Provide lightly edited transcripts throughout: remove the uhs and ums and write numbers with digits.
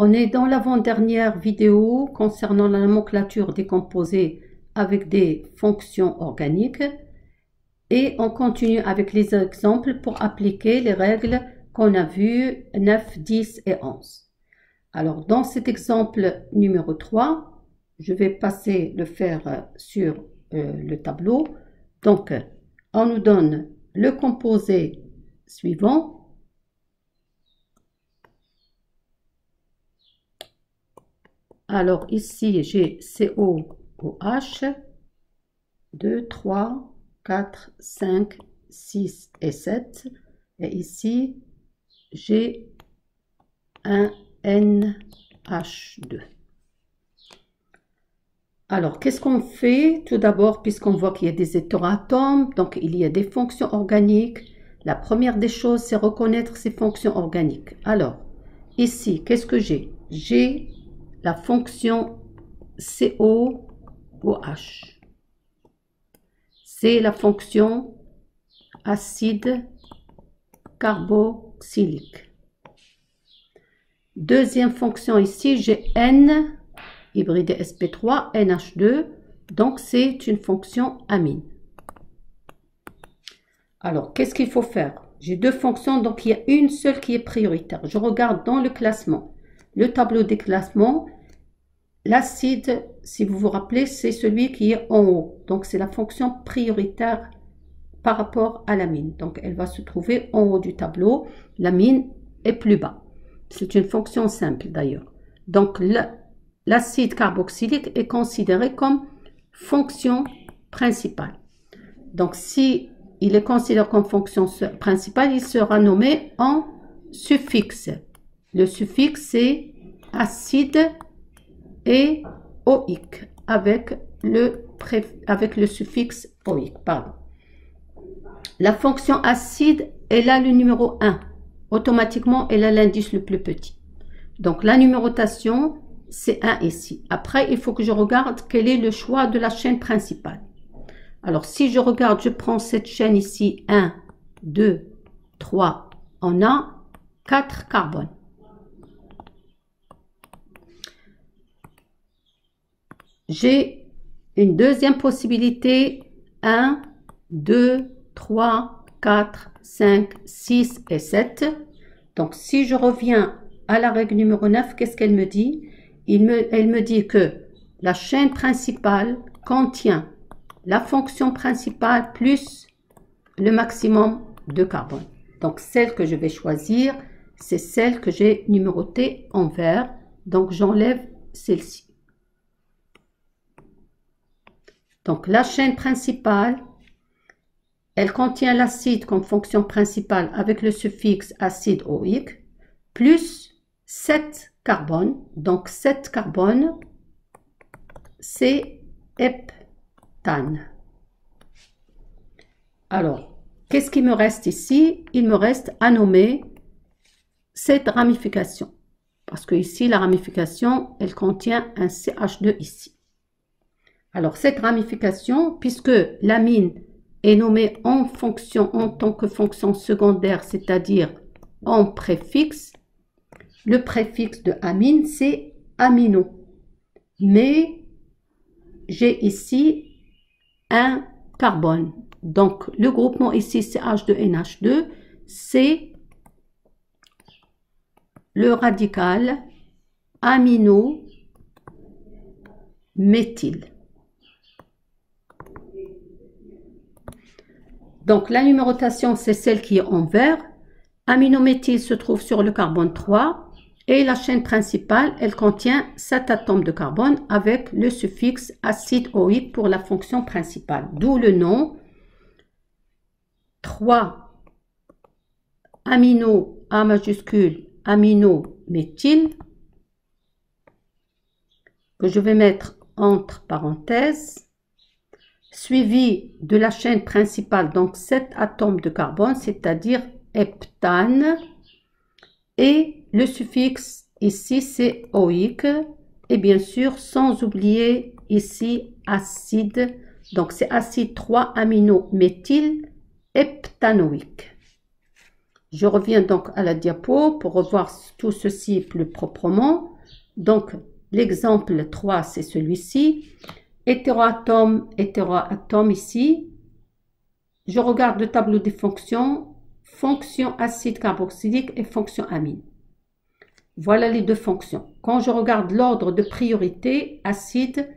On est dans l'avant-dernière vidéo concernant la nomenclature des composés avec des fonctions organiques et on continue avec les exemples pour appliquer les règles qu'on a vues 9, 10 et 11. Alors dans cet exemple numéro 3, je vais passer le faire sur le tableau. Donc on nous donne le composé suivant. Alors ici, j'ai COOH, 2, 3, 4, 5, 6 et 7. Et ici, j'ai un NH2. Alors, qu'est-ce qu'on fait? Tout d'abord, puisqu'on voit qu'il y a des hétéroatomes, donc il y a des fonctions organiques. La première des choses, c'est reconnaître ces fonctions organiques. Alors, ici, qu'est-ce que j'ai? J'ai la fonction COOH. C'est la fonction acide carboxylique. Deuxième fonction ici, j'ai N, hybridé sp3, NH2, donc c'est une fonction amine. Alors, qu'est-ce qu'il faut faire? J'ai deux fonctions, donc il y a une seule qui est prioritaire. Je regarde dans le classement. Le tableau des classements, l'acide, si vous vous rappelez, c'est celui qui est en haut. Donc, c'est la fonction prioritaire par rapport à l'amine. Donc, elle va se trouver en haut du tableau. L'amine est plus bas. C'est une fonction simple d'ailleurs. Donc, l'acide carboxylique est considéré comme fonction principale. Donc, si il est considéré comme fonction principale, il sera nommé en suffixe. Le suffixe, c'est acide et oïque avec le suffixe oïque. Pardon. La fonction acide, elle a le numéro 1. Automatiquement, elle a l'indice le plus petit. Donc, la numérotation, c'est 1 ici. Après, il faut que je regarde quel est le choix de la chaîne principale. Alors, si je regarde, je prends cette chaîne ici, 1, 2, 3, on a 4 carbones. J'ai une deuxième possibilité, 1, 2, 3, 4, 5, 6 et 7. Donc, si je reviens à la règle numéro 9, qu'est-ce qu'elle me dit? Elle me dit que la chaîne principale contient la fonction principale plus le maximum de carbone. Donc, celle que je vais choisir, c'est celle que j'ai numérotée en vert. Donc, j'enlève celle-ci. Donc, la chaîne principale, elle contient l'acide comme fonction principale avec le suffixe acide oïque, plus 7 carbone. Donc, 7 carbone, c'est heptane. Alors, qu'est-ce qui me reste ici? Il me reste à nommer cette ramification. Parce que ici, la ramification, elle contient un CH2 ici. Alors, cette ramification, puisque l'amine est nommée en tant que fonction secondaire, c'est-à-dire en préfixe, le préfixe de amine, c'est amino. Mais j'ai ici un carbone. Donc, le groupement ici, CH2NH2, c'est le radical amino-méthyle. Donc, la numérotation, c'est celle qui est en vert. Aminométhyle se trouve sur le carbone 3. Et la chaîne principale, elle contient 7 atomes de carbone avec le suffixe acide oïque pour la fonction principale. D'où le nom 3 amino, A majuscule, aminométhyle, que je vais mettre entre parenthèses, suivi de la chaîne principale, donc 7 atomes de carbone, c'est-à-dire heptane, et le suffixe ici c'est oïque, et bien sûr sans oublier ici acide, donc c'est acide 3 aminométhyle heptanoïque. Je reviens donc à la diapo pour revoir tout ceci plus proprement. Donc, l'exemple 3, c'est celui-ci. Hétéroatome, hétéroatome ici. Je regarde le tableau des fonctions, fonction acide carboxylique et fonction amine. Voilà les deux fonctions. Quand je regarde l'ordre de priorité, acide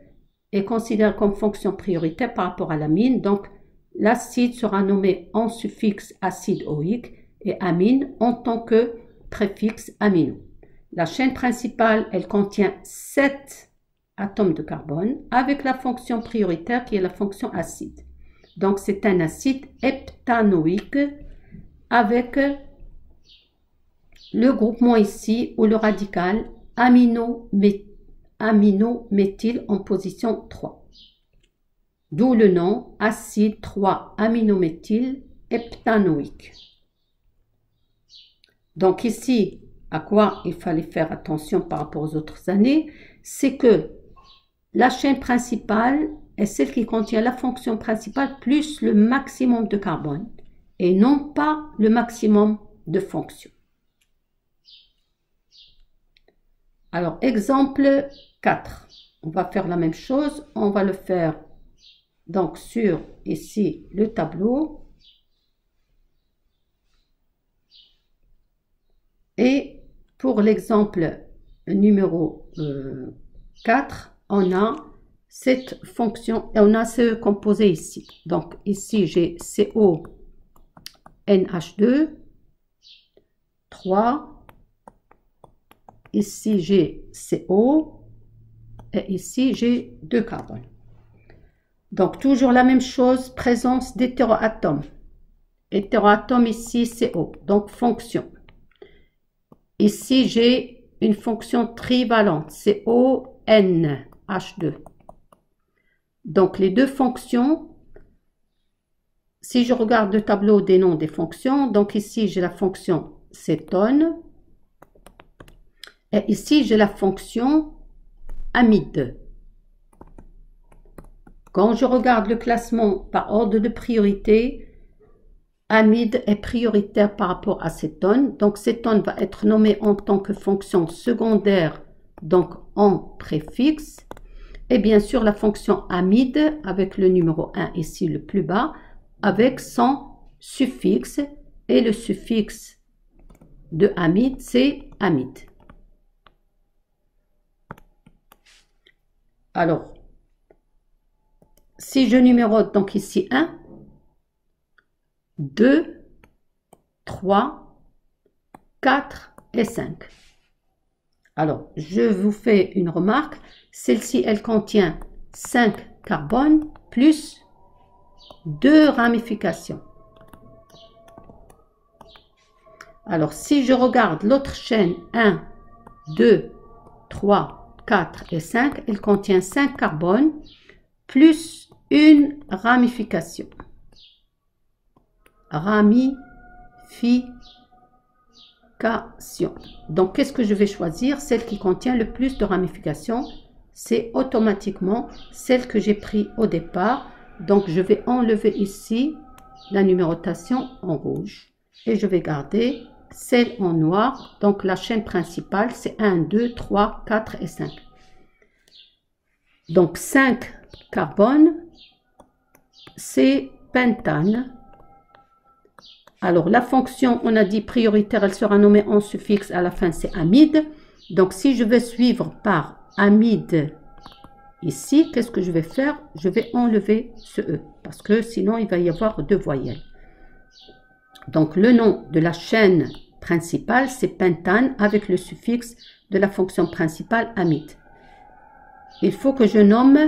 est considéré comme fonction prioritaire par rapport à l'amine. Donc, l'acide sera nommé en suffixe acide OIque et amine en tant que préfixe amino. La chaîne principale, elle contient 7 atomes de carbone avec la fonction prioritaire qui est la fonction acide. Donc, c'est un acide heptanoïque avec le groupement ici ou le radical aminométhyle en position 3. D'où le nom acide 3-aminométhyle heptanoïque. Donc ici, à quoi il fallait faire attention par rapport aux autres années, c'est que la chaîne principale est celle qui contient la fonction principale plus le maximum de carbone et non pas le maximum de fonctions. Alors, exemple 4. On va faire la même chose. On va le faire donc sur ici le tableau. Et pour l'exemple numéro 4, on a cette fonction et on a ce composé ici. Donc ici j'ai CONH2, 3. Ici j'ai CO et ici j'ai 2 carbones. Donc toujours la même chose, présence d'hétéroatomes. Hétéroatome ici CO, donc fonction. Ici, j'ai une fonction trivalente, CONH2. Donc, les deux fonctions, si je regarde le tableau des noms des fonctions, donc ici, j'ai la fonction cétone. Et ici, j'ai la fonction amide. Quand je regarde le classement par ordre de priorité, amide est prioritaire par rapport à cétone. Donc, cétone va être nommé en tant que fonction secondaire, donc en préfixe. Et bien sûr, la fonction amide avec le numéro 1 ici le plus bas, avec son suffixe. Et le suffixe de amide, c'est amide. Alors, si je numérote donc ici 1, 2, 3, 4 et 5. Alors, je vous fais une remarque. Celle-ci, elle contient 5 carbones plus 2 ramifications. Alors, si je regarde l'autre chaîne 1, 2, 3, 4 et 5, elle contient 5 carbones plus une ramification. Ramification. Donc, qu'est-ce que je vais choisir? Celle qui contient le plus de ramifications, c'est automatiquement celle que j'ai prise au départ. Donc, je vais enlever ici la numérotation en rouge et je vais garder celle en noir. Donc, la chaîne principale, c'est 1, 2, 3, 4 et 5. Donc, 5 carbone, c'est pentane. Alors, la fonction, on a dit prioritaire, elle sera nommée en suffixe, à la fin, c'est amide. Donc, si je vais suivre par amide ici, qu'est-ce que je vais faire? Je vais enlever ce E, parce que sinon, il va y avoir 2 voyelles. Donc, le nom de la chaîne principale, c'est pentane, avec le suffixe de la fonction principale amide. Il faut que je nomme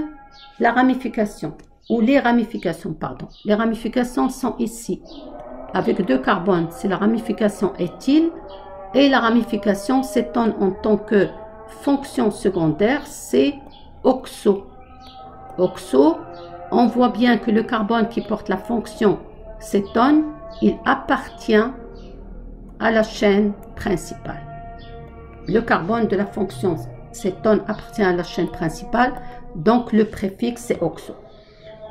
la ramification, ou les ramifications, pardon. Les ramifications sont ici. Avec 2 carbones, c'est la ramification éthyle et la ramification cétone en tant que fonction secondaire, c'est oxo. Oxo, on voit bien que le carbone qui porte la fonction cétone, il appartient à la chaîne principale. Le carbone de la fonction cétone appartient à la chaîne principale, donc le préfixe c'est oxo.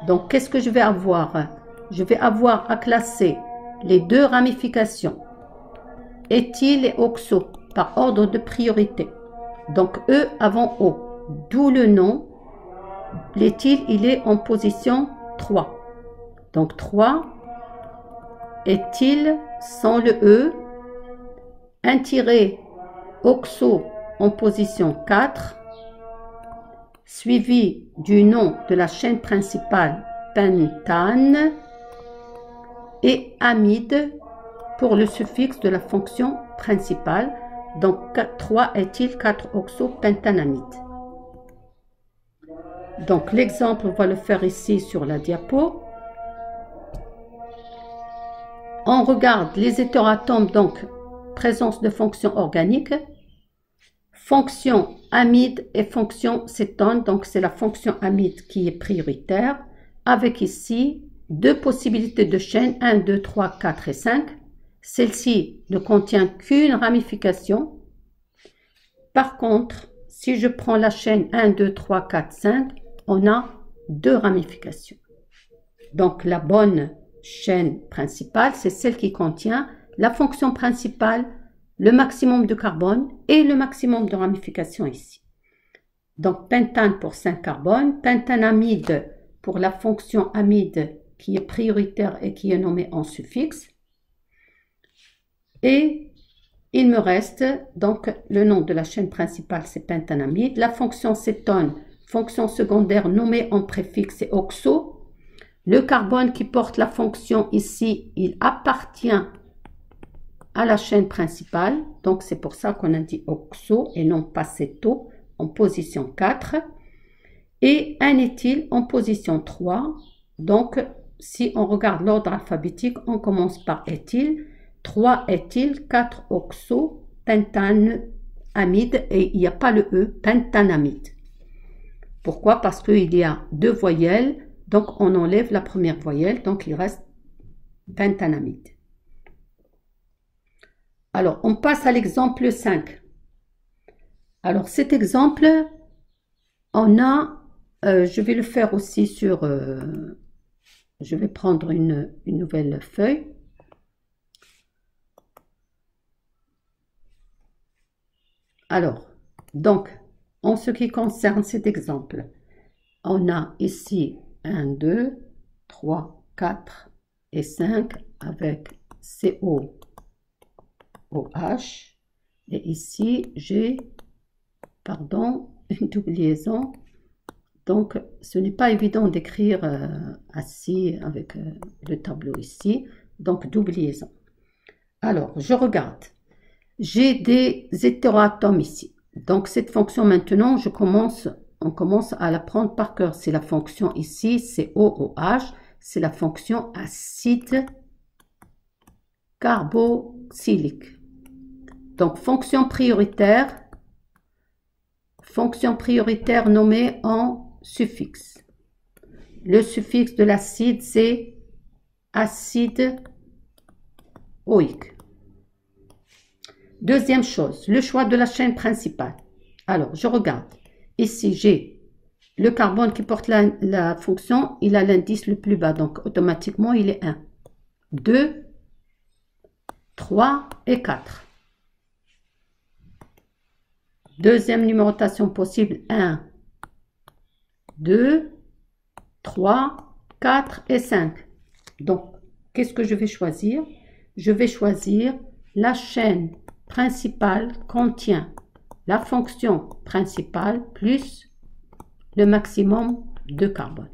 Donc qu'est-ce que je vais avoir? Je vais avoir à classer les 2 ramifications, éthyle et oxo, par ordre de priorité. Donc E avant O. D'où le nom. L'éthyle, il est en position 3. Donc 3. Éthyle sans le E. Un tiré oxo en position 4. Suivi du nom de la chaîne principale pentane. Et amide pour le suffixe de la fonction principale. Donc 3 éthyle, 4 oxopentanamide. Donc l'exemple, on va le faire ici sur la diapo. On regarde les hétéroatomes, donc présence de fonctions organiques, fonction amide et fonction cétone. Donc c'est la fonction amide qui est prioritaire, avec ici deux possibilités de chaîne, 1, 2, 3, 4 et 5. Celle-ci ne contient qu'une ramification. Par contre, si je prends la chaîne 1, 2, 3, 4, 5, on a deux ramifications. Donc la bonne chaîne principale, c'est celle qui contient la fonction principale, le maximum de carbone et le maximum de ramification ici. Donc pentane pour 5 carbones, pentanamide pour la fonction amide qui est prioritaire et qui est nommée en suffixe. Et il me reste donc le nom de la chaîne principale, c'est pentanamide. La fonction cétone, fonction secondaire nommée en préfixe, c'est oxo. Le carbone qui porte la fonction ici, il appartient à la chaîne principale. Donc c'est pour ça qu'on a dit oxo et non pas céto en position 4. Et un éthyle en position 3. Donc si on regarde l'ordre alphabétique, on commence par éthyle. 3 éthyle, 4 oxo, pentanamide, et il n'y a pas le E, pentanamide. Pourquoi? Parce qu'il y a deux voyelles, donc on enlève la première voyelle, donc il reste pentanamide. Alors, on passe à l'exemple 5. Alors, cet exemple, on a, je vais le faire aussi sur, je vais prendre une nouvelle feuille. Alors, donc, en ce qui concerne cet exemple, on a ici 1, 2, 3, 4 et 5 avec CO, OH. Et ici, j'ai, pardon, une double liaison. Donc, ce n'est pas évident d'écrire assis avec le tableau ici. Donc, double liaison. Alors, je regarde. J'ai des hétéroatomes ici. Donc, cette fonction maintenant, on commence à la prendre par cœur. C'est la fonction ici, c'est OOH. C'est la fonction acide carboxylique. Donc, fonction prioritaire nommée en suffixe. Le suffixe de l'acide, c'est acide oïque. Deuxième chose, le choix de la chaîne principale. Alors, je regarde. Ici, j'ai le carbone qui porte la fonction, il a l'indice le plus bas, donc automatiquement, il est 1. 2, 3 et 4. Deuxième numérotation possible, 1, 2, 3, 4 et 5. Donc, qu'est-ce que je vais choisir? Je vais choisir la chaîne principale contient la fonction principale plus le maximum de carbone.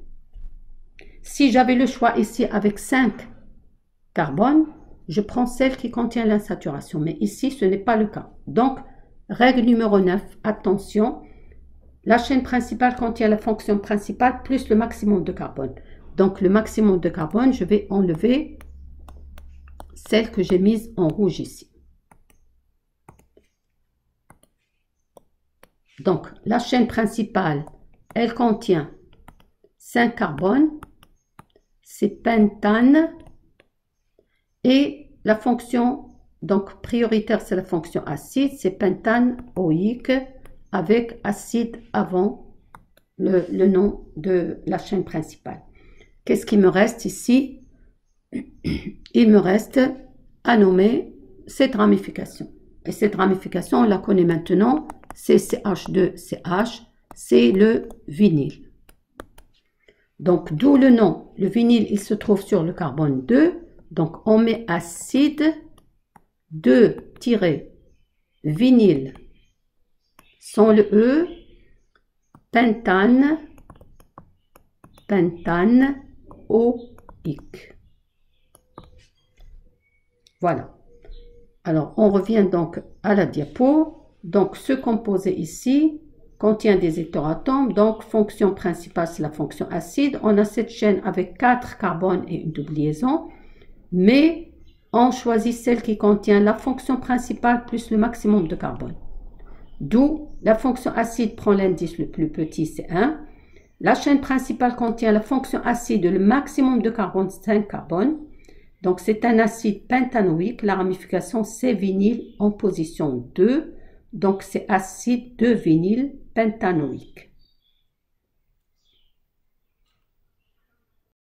Si j'avais le choix ici avec 5 carbones, je prends celle qui contient l'insaturation. Mais ici, ce n'est pas le cas. Donc, règle numéro 9, attention, la chaîne principale contient la fonction principale plus le maximum de carbone. Donc, le maximum de carbone, je vais enlever celle que j'ai mise en rouge ici. Donc, la chaîne principale, elle contient 5 carbones, c'est pentane, et la fonction donc prioritaire, c'est la fonction acide, c'est pentane oïque avec acide avant le nom de la chaîne principale. Qu'est-ce qui me reste ici? Il me reste à nommer cette ramification. Et cette ramification, on la connaît maintenant, CCH2CH, c'est le vinyle. Donc, d'où le nom. Le vinyle, il se trouve sur le carbone 2. Donc, on met acide 2-vinyle sans le E, pentane, OIC. Voilà. Alors, on revient donc à la diapo. Donc, ce composé ici contient des hétéroatomes. Donc, fonction principale, c'est la fonction acide. On a cette chaîne avec 4 carbones et une double liaison. Mais on choisit celle qui contient la fonction principale plus le maximum de carbone. D'où la fonction acide prend l'indice le plus petit, c'est 1. La chaîne principale contient la fonction acide, le maximum de carbone, 5 carbones. Donc, c'est un acide pentanoïque. La ramification, c'est vinyle en position 2. Donc, c'est acide 2-vinyle pentanoïque.